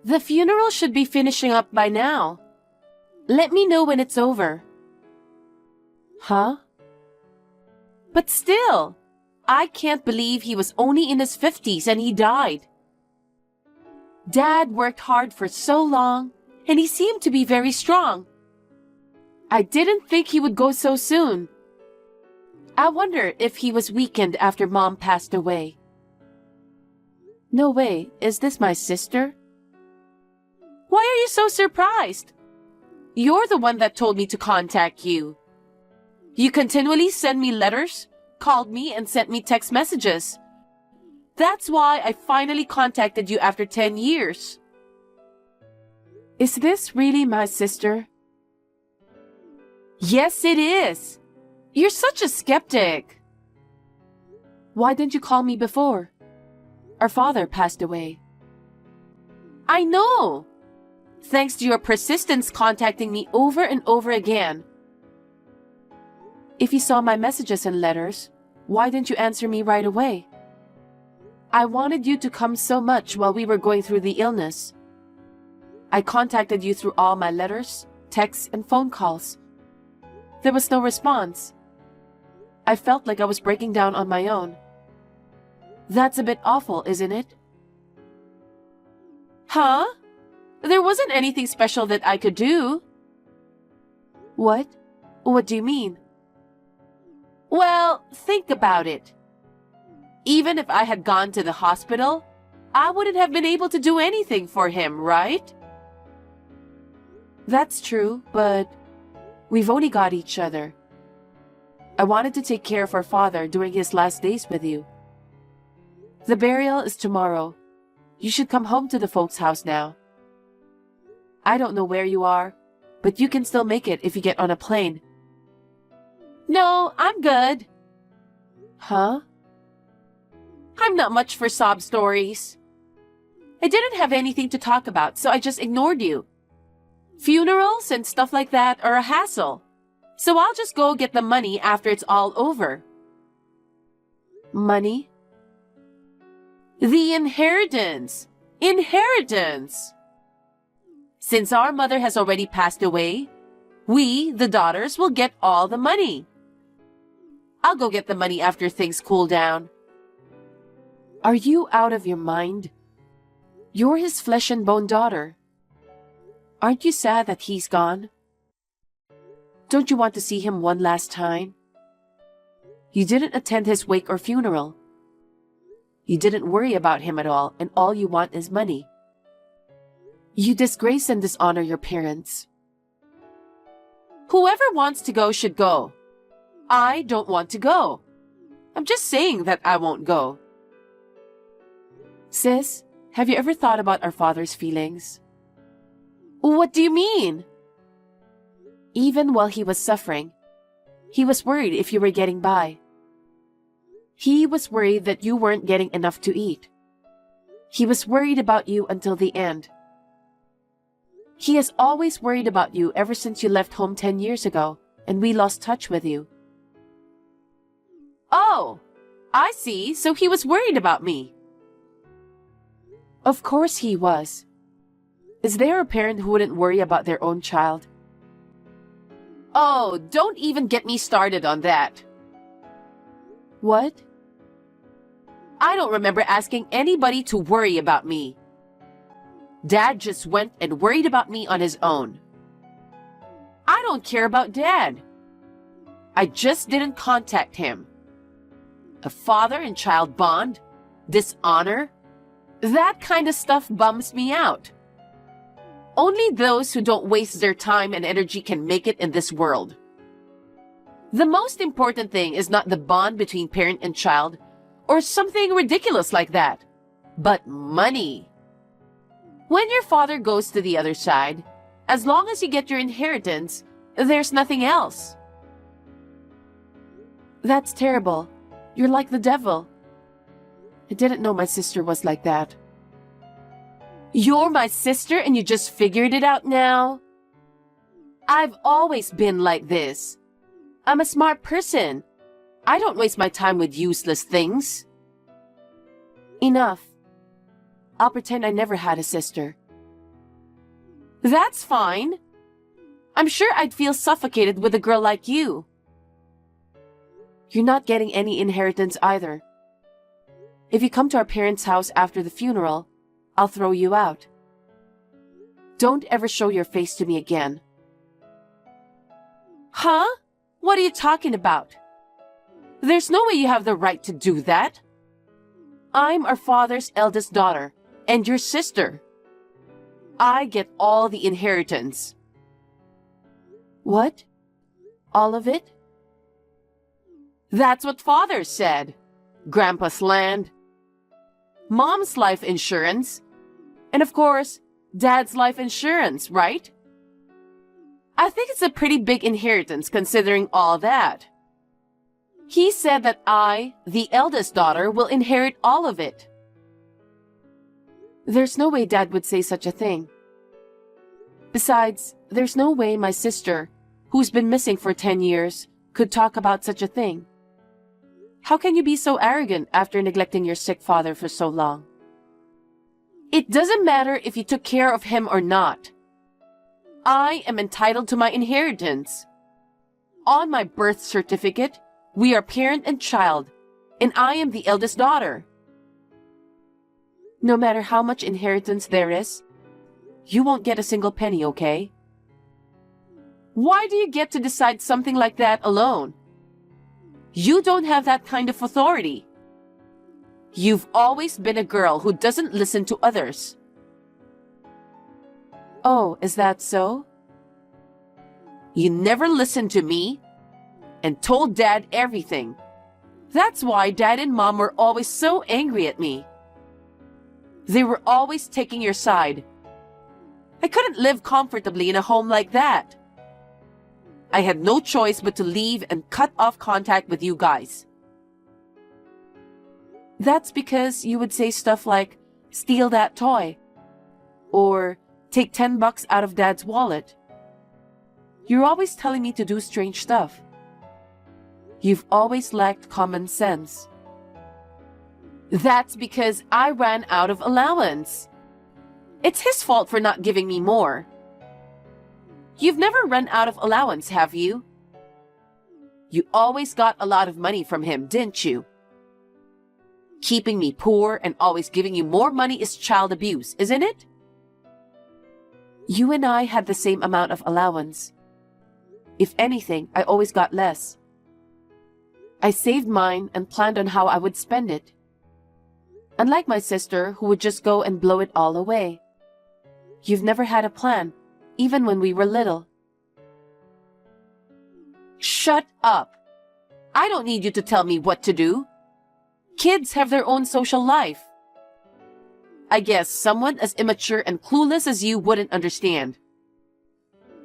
The funeral should be finishing up by now. Let me know when it's over. Huh? But still, I can't believe he was only in his 50s and he died. Dad worked hard for so long, and he seemed to be very strong. I didn't think he would go so soon. I wonder if he was weakened after Mom passed away. No way, is this my sister? Why are you so surprised? You're the one that told me to contact you. You continually send me letters, called me, and sent me text messages. That's why I finally contacted you after 10 years. Is this really my sister? Yes, it is. You're such a skeptic. Why didn't you call me before? Our father passed away. I know. Thanks to your persistence contacting me over and over again. If you saw my messages and letters, why didn't you answer me right away? I wanted you to come so much while we were going through the illness. I contacted you through all my letters, texts, and phone calls. There was no response. I felt like I was breaking down on my own. That's a bit awful, isn't it? Huh? There wasn't anything special that I could do. What? What do you mean? Well, think about it. Even if I had gone to the hospital, I wouldn't have been able to do anything for him, right? That's true, but we've only got each other. I wanted to take care of our father during his last days with you. The burial is tomorrow. You should come home to the folks' house now. I don't know where you are, but you can still make it if you get on a plane. No, I'm good. Huh? I'm not much for sob stories. I didn't have anything to talk about, so I just ignored you. Funerals and stuff like that are a hassle, so I'll just go get the money after it's all over. Money? The inheritance! Inheritance! Since our mother has already passed away, we, the daughters, will get all the money. I'll go get the money after things cool down. Are you out of your mind? You're his flesh and bone daughter. Aren't you sad that he's gone? Don't you want to see him one last time? You didn't attend his wake or funeral. You didn't worry about him at all, and all you want is money. You disgrace and dishonor your parents. Whoever wants to go should go. I don't want to go. I'm just saying that I won't go. Sis, have you ever thought about our father's feelings? What do you mean? Even while he was suffering, he was worried if you were getting by. He was worried that you weren't getting enough to eat. He was worried about you until the end. He has always worried about you ever since you left home 10 years ago, and we lost touch with you. Oh, I see. So he was worried about me. Of course he was. Is there a parent who wouldn't worry about their own child? Oh, don't even get me started on that. What? I don't remember asking anybody to worry about me. Dad just went and worried about me on his own. I don't care about Dad. I just didn't contact him. A father and child bond? Dishonor? That kind of stuff bums me out. Only those who don't waste their time and energy can make it in this world. The most important thing is not the bond between parent and child or something ridiculous like that, but money. When your father goes to the other side, as long as you get your inheritance, there's nothing else. That's terrible. You're like the devil. I didn't know my sister was like that. You're my sister and you just figured it out now? I've always been like this. I'm a smart person. I don't waste my time with useless things. Enough. I'll pretend I never had a sister. That's fine. I'm sure I'd feel suffocated with a girl like you. You're not getting any inheritance either. If you come to our parents' house after the funeral, I'll throw you out. Don't ever show your face to me again. Huh? What are you talking about? There's no way you have the right to do that. I'm our father's eldest daughter, and your sister. I get all the inheritance. What? All of it? That's what Father said. Grandpa's land, Mom's life insurance, and of course, Dad's life insurance, right? I think it's a pretty big inheritance considering all that. He said that I, the eldest daughter, will inherit all of it. There's no way Dad would say such a thing. Besides, there's no way my sister, who's been missing for 10 years, could talk about such a thing. How can you be so arrogant after neglecting your sick father for so long? It doesn't matter if you took care of him or not. I am entitled to my inheritance. On my birth certificate, we are parent and child, and I am the eldest daughter. No matter how much inheritance there is, you won't get a single penny, okay? Why do you get to decide something like that alone? You don't have that kind of authority. You've always been a girl who doesn't listen to others. Oh, is that so? You never listened to me and told Dad everything. That's why Dad and Mom were always so angry at me. They were always taking your side. I couldn't live comfortably in a home like that. I had no choice but to leave and cut off contact with you guys. That's because you would say stuff like, steal that toy, or take $10 out of Dad's wallet. You're always telling me to do strange stuff. You've always lacked common sense. That's because I ran out of allowance. It's his fault for not giving me more. You've never run out of allowance, have you? You always got a lot of money from him, didn't you? Keeping me poor and always giving you more money is child abuse, isn't it? You and I had the same amount of allowance. If anything, I always got less. I saved mine and planned on how I would spend it. Unlike my sister, who would just go and blow it all away. You've never had a plan, even when we were little. Shut up! I don't need you to tell me what to do. Kids have their own social life. I guess someone as immature and clueless as you wouldn't understand.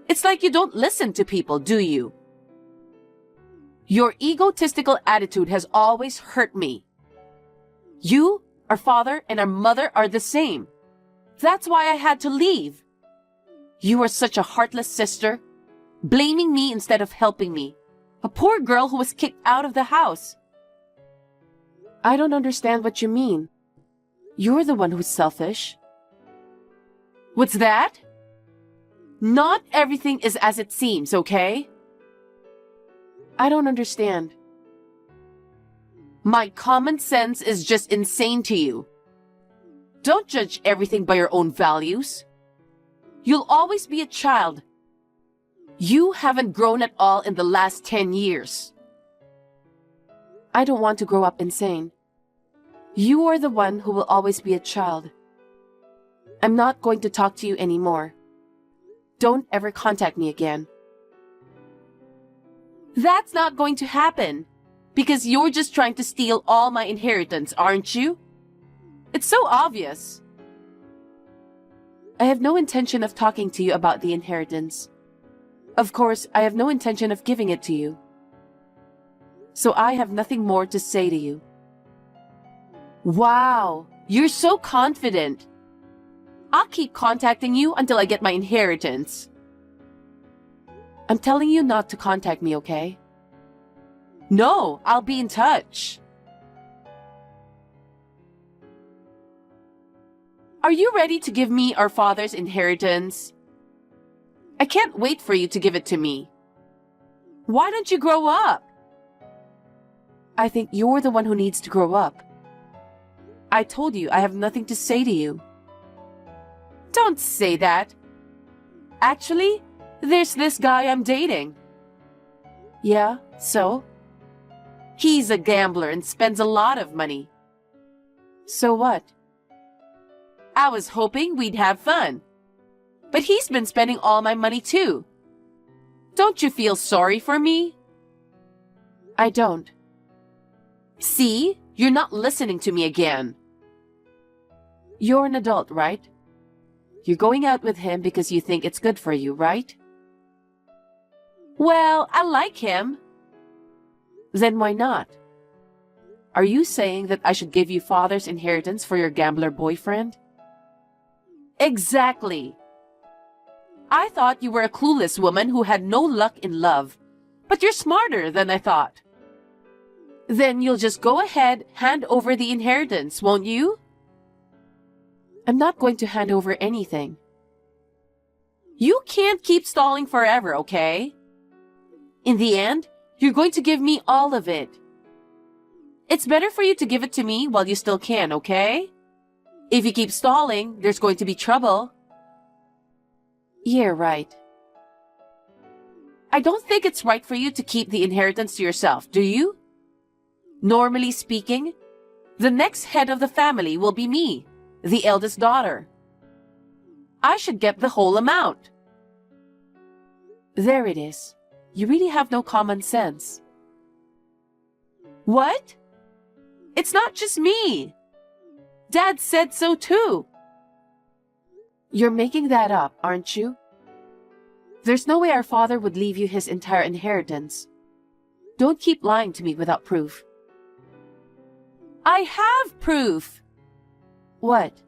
It's like you don't listen to people, do you? Your egotistical attitude has always hurt me. You, our father, and our mother are the same. That's why I had to leave. You are such a heartless sister, blaming me instead of helping me. A poor girl who was kicked out of the house. I don't understand what you mean. You're the one who's selfish. What's that? Not everything is as it seems, okay? I don't understand. My common sense is just insane to you. Don't judge everything by your own values. You'll always be a child. You haven't grown at all in the last 10 years. I don't want to grow up insane. You are the one who will always be a child. I'm not going to talk to you anymore. Don't ever contact me again. That's not going to happen, because you're just trying to steal all my inheritance, aren't you? It's so obvious. I have no intention of talking to you about the inheritance. Of course, I have no intention of giving it to you. So I have nothing more to say to you. Wow, you're so confident. I'll keep contacting you until I get my inheritance. I'm telling you not to contact me, okay? No, I'll be in touch. Are you ready to give me our father's inheritance? I can't wait for you to give it to me. Why don't you grow up? I think you're the one who needs to grow up. I told you I have nothing to say to you. Don't say that. Actually, there's this guy I'm dating. Yeah, so? He's a gambler and spends a lot of money. So what? I was hoping we'd have fun. But he's been spending all my money too. Don't you feel sorry for me? I don't. See? You're not listening to me again. You're an adult, right? You're going out with him because you think it's good for you, right? Well, I like him. Then why not? Are you saying that I should give you father's inheritance for your gambler boyfriend? Exactly. I thought you were a clueless woman who had no luck in love, but you're smarter than I thought. Then you'll just go ahead, hand over the inheritance, won't you? I'm not going to hand over anything. You can't keep stalling forever, okay? In the end, you're going to give me all of it. It's better for you to give it to me while you still can, okay? If you keep stalling, there's going to be trouble. Yeah, right. I don't think it's right for you to keep the inheritance to yourself, do you? Normally speaking, the next head of the family will be me, the eldest daughter. I should get the whole amount. There it is. You really have no common sense. What? It's not just me. Dad said so too. You're making that up, aren't you? There's no way our father would leave you his entire inheritance. Don't keep lying to me without proof. I have proof. What?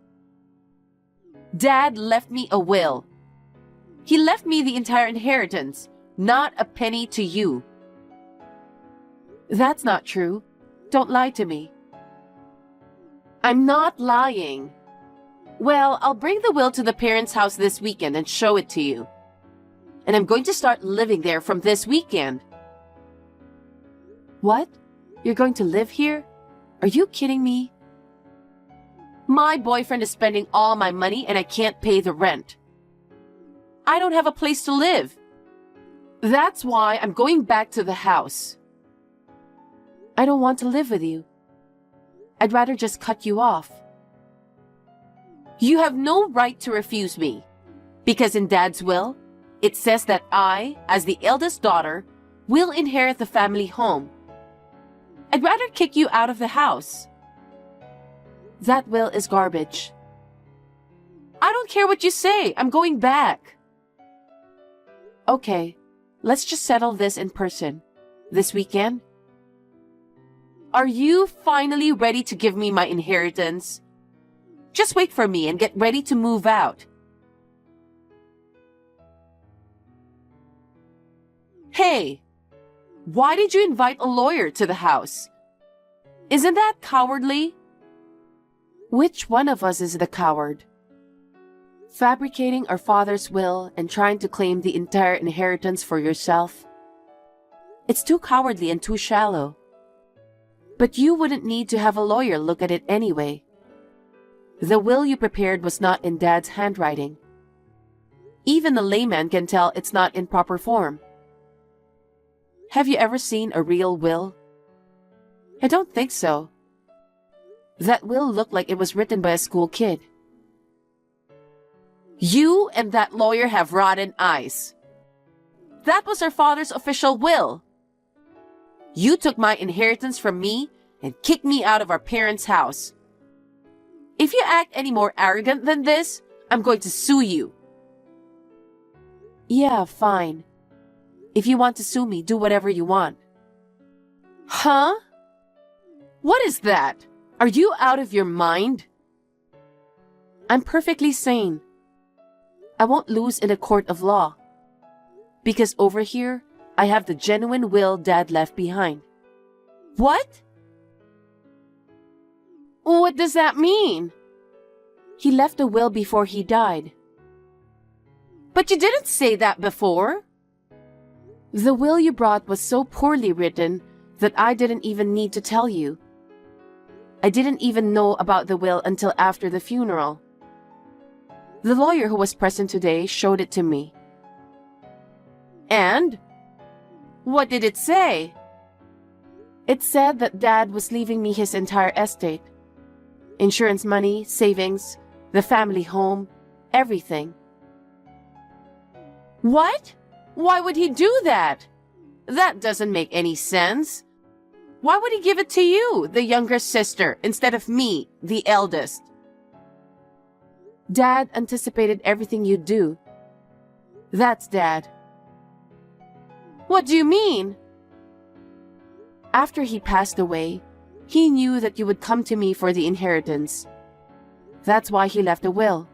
Dad left me a will. He left me the entire inheritance, not a penny to you. That's not true. Don't lie to me. I'm not lying. Well, I'll bring the will to the parents' house this weekend and show it to you. And I'm going to start living there from this weekend. What? You're going to live here? Are you kidding me? My boyfriend is spending all my money and I can't pay the rent. I don't have a place to live. That's why I'm going back to the house. I don't want to live with you. I'd rather just cut you off. You have no right to refuse me, because in Dad's will, it says that I, as the eldest daughter, will inherit the family home. I'd rather kick you out of the house. That will is garbage. I don't care what you say. I'm going back. Okay, let's just settle this in person. This weekend? Are you finally ready to give me my inheritance? Just wait for me and get ready to move out. Hey, why did you invite a lawyer to the house? Isn't that cowardly? Which one of us is the coward? Fabricating our father's will and trying to claim the entire inheritance for yourself? It's too cowardly and too shallow. But you wouldn't need to have a lawyer look at it anyway. The will you prepared was not in Dad's handwriting. Even a layman can tell it's not in proper form. Have you ever seen a real will? I don't think so. That will looked like it was written by a school kid. You and that lawyer have rotten eyes. That was our father's official will. You took my inheritance from me and kicked me out of our parents' house. If you act any more arrogant than this, I'm going to sue you. Yeah, fine. If you want to sue me, do whatever you want. Huh? What is that? Are you out of your mind? I'm perfectly sane. I won't lose in a court of law. Because over here, I have the genuine will Dad left behind. What? What does that mean? He left a will before he died. But you didn't say that before. The will you brought was so poorly written that I didn't even need to tell you. I didn't even know about the will until after the funeral. The lawyer who was present today showed it to me. And? What did it say? It said that Dad was leaving me his entire estate. Insurance money, savings, the family home, everything. What? Why would he do that? That doesn't make any sense. Why would he give it to you, the younger sister, instead of me, the eldest? Dad anticipated everything you'd do. That's Dad. What do you mean? After he passed away, he knew that you would come to me for the inheritance. That's why he left a will.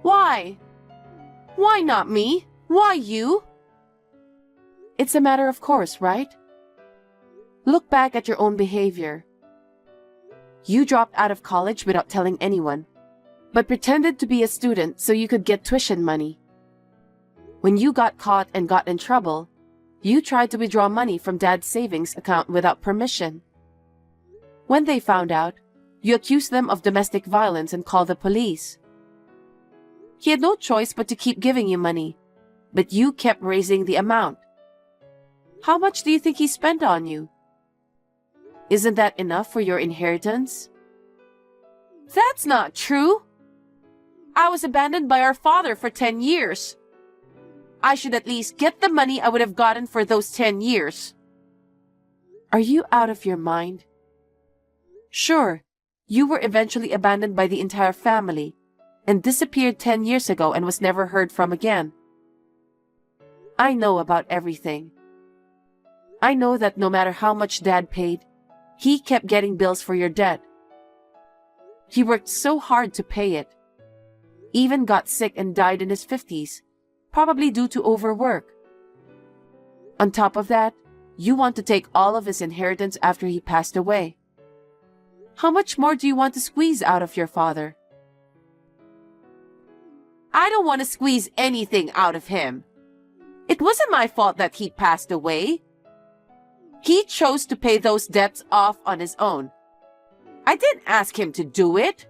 Why? Why not me? Why you? It's a matter of course, right? Look back at your own behavior. You dropped out of college without telling anyone, but pretended to be a student so you could get tuition money. When you got caught and got in trouble, you tried to withdraw money from Dad's savings account without permission. When they found out, you accused them of domestic violence and called the police. He had no choice but to keep giving you money, but you kept raising the amount. How much do you think he spent on you? Isn't that enough for your inheritance? That's not true. I was abandoned by our father for 10 years. I should at least get the money I would have gotten for those 10 years. Are you out of your mind? Sure, you were eventually abandoned by the entire family and disappeared 10 years ago and was never heard from again. I know about everything. I know that no matter how much Dad paid, he kept getting bills for your debt. He worked so hard to pay it. Even got sick and died in his 50s, probably due to overwork. On top of that, you want to take all of his inheritance after he passed away. How much more do you want to squeeze out of your father? I don't want to squeeze anything out of him. It wasn't my fault that he passed away. He chose to pay those debts off on his own. I didn't ask him to do it.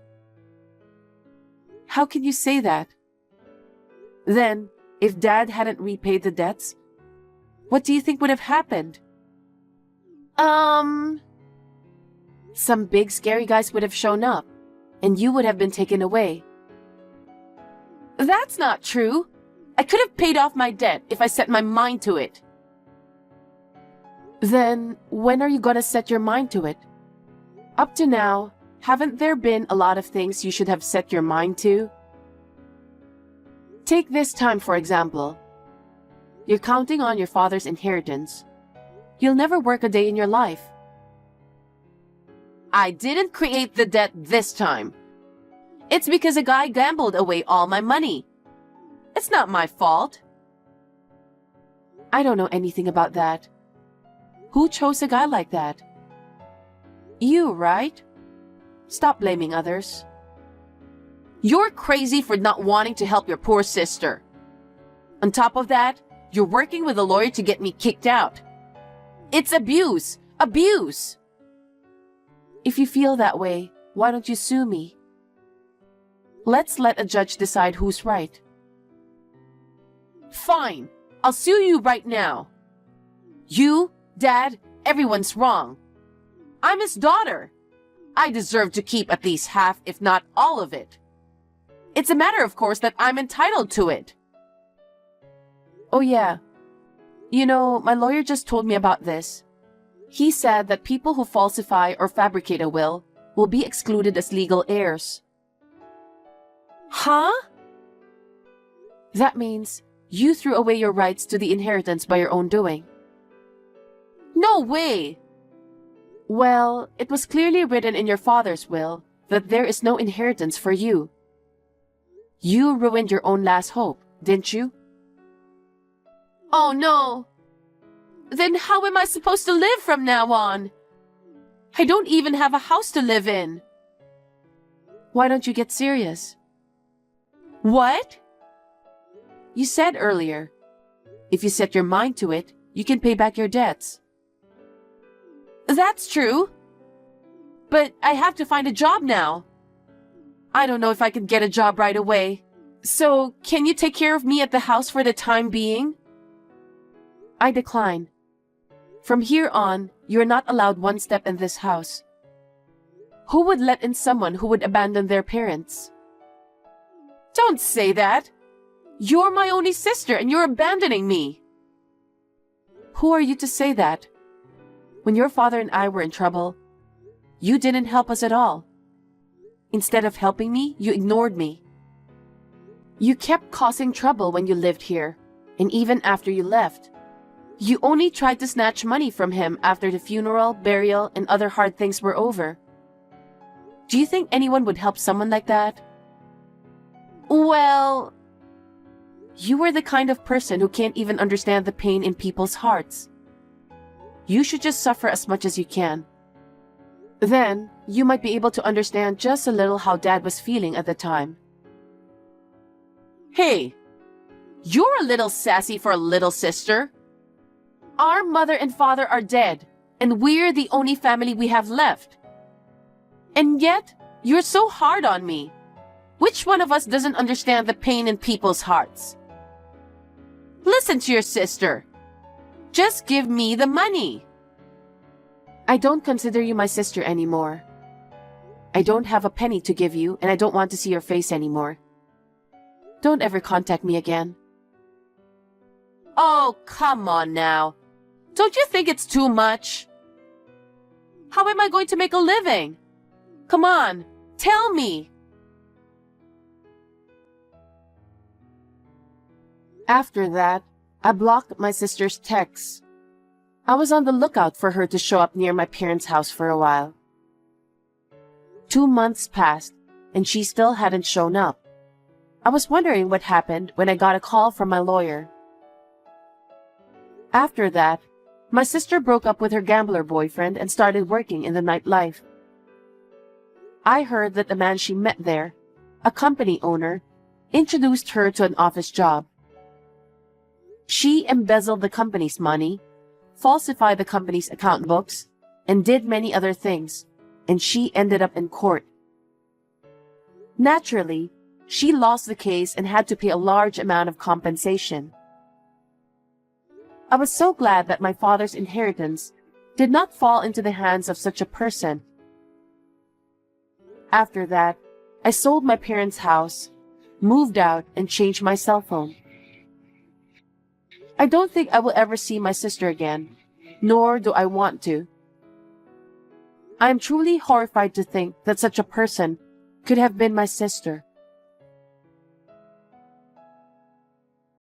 How can you say that? Then, if Dad hadn't repaid the debts, what do you think would have happened? Some big scary guys would have shown up, and you would have been taken away. That's not true. I could have paid off my debt if I set my mind to it. Then, when are you gonna set your mind to it? Up to now, haven't there been a lot of things you should have set your mind to? Take this time, for example. You're counting on your father's inheritance. You'll never work a day in your life. I didn't create the debt this time. It's because a guy gambled away all my money. It's not my fault. I don't know anything about that. Who chose a guy like that? You, right? Stop blaming others. You're crazy for not wanting to help your poor sister. On top of that, you're working with a lawyer to get me kicked out. It's abuse! Abuse! If you feel that way, why don't you sue me? Let's let a judge decide who's right. Fine, I'll sue you right now. You, Dad, everyone's wrong. I'm his daughter. I deserve to keep at least half, if not all of it. It's a matter of course that I'm entitled to it. Oh yeah. You know, my lawyer just told me about this. He said that people who falsify or fabricate a will be excluded as legal heirs. Huh? That means you threw away your rights to the inheritance by your own doing. No way! Well, it was clearly written in your father's will that there is no inheritance for you. You ruined your own last hope, didn't you? Oh no! Then how am I supposed to live from now on? I don't even have a house to live in. Why don't you get serious? What? You said earlier, if you set your mind to it, you can pay back your debts. That's true. But I have to find a job now. I don't know if I can get a job right away. So, can you take care of me at the house for the time being? I decline. From here on, you are not allowed one step in this house. Who would let in someone who would abandon their parents? Don't say that. You're my only sister and you're abandoning me. Who are you to say that? When your father and I were in trouble, you didn't help us at all. Instead of helping me, you ignored me. You kept causing trouble when you lived here, and even after you left. You only tried to snatch money from him after the funeral, burial, and other hard things were over. Do you think anyone would help someone like that? Well, you were the kind of person who can't even understand the pain in people's hearts. You should just suffer as much as you can. Then, you might be able to understand just a little how Dad was feeling at the time. Hey, you're a little sassy for a little sister. Our mother and father are dead, and we're the only family we have left. And yet, you're so hard on me. Which one of us doesn't understand the pain in people's hearts? Listen to your sister. Just give me the money. I don't consider you my sister anymore. I don't have a penny to give you, and I don't want to see your face anymore. Don't ever contact me again. Oh, come on now. Don't you think it's too much? How am I going to make a living? Come on, tell me. After that, I blocked my sister's texts. I was on the lookout for her to show up near my parents' house for a while. 2 months passed, and she still hadn't shown up. I was wondering what happened when I got a call from my lawyer. After that, my sister broke up with her gambler boyfriend and started working in the nightlife. I heard that the man she met there, a company owner, introduced her to an office job. She embezzled the company's money, falsified the company's account books, and did many other things, and she ended up in court. Naturally, she lost the case and had to pay a large amount of compensation. I was so glad that my father's inheritance did not fall into the hands of such a person. After that, I sold my parents' house, moved out, and changed my cell phone. I don't think I will ever see my sister again, nor do I want to. I am truly horrified to think that such a person could have been my sister.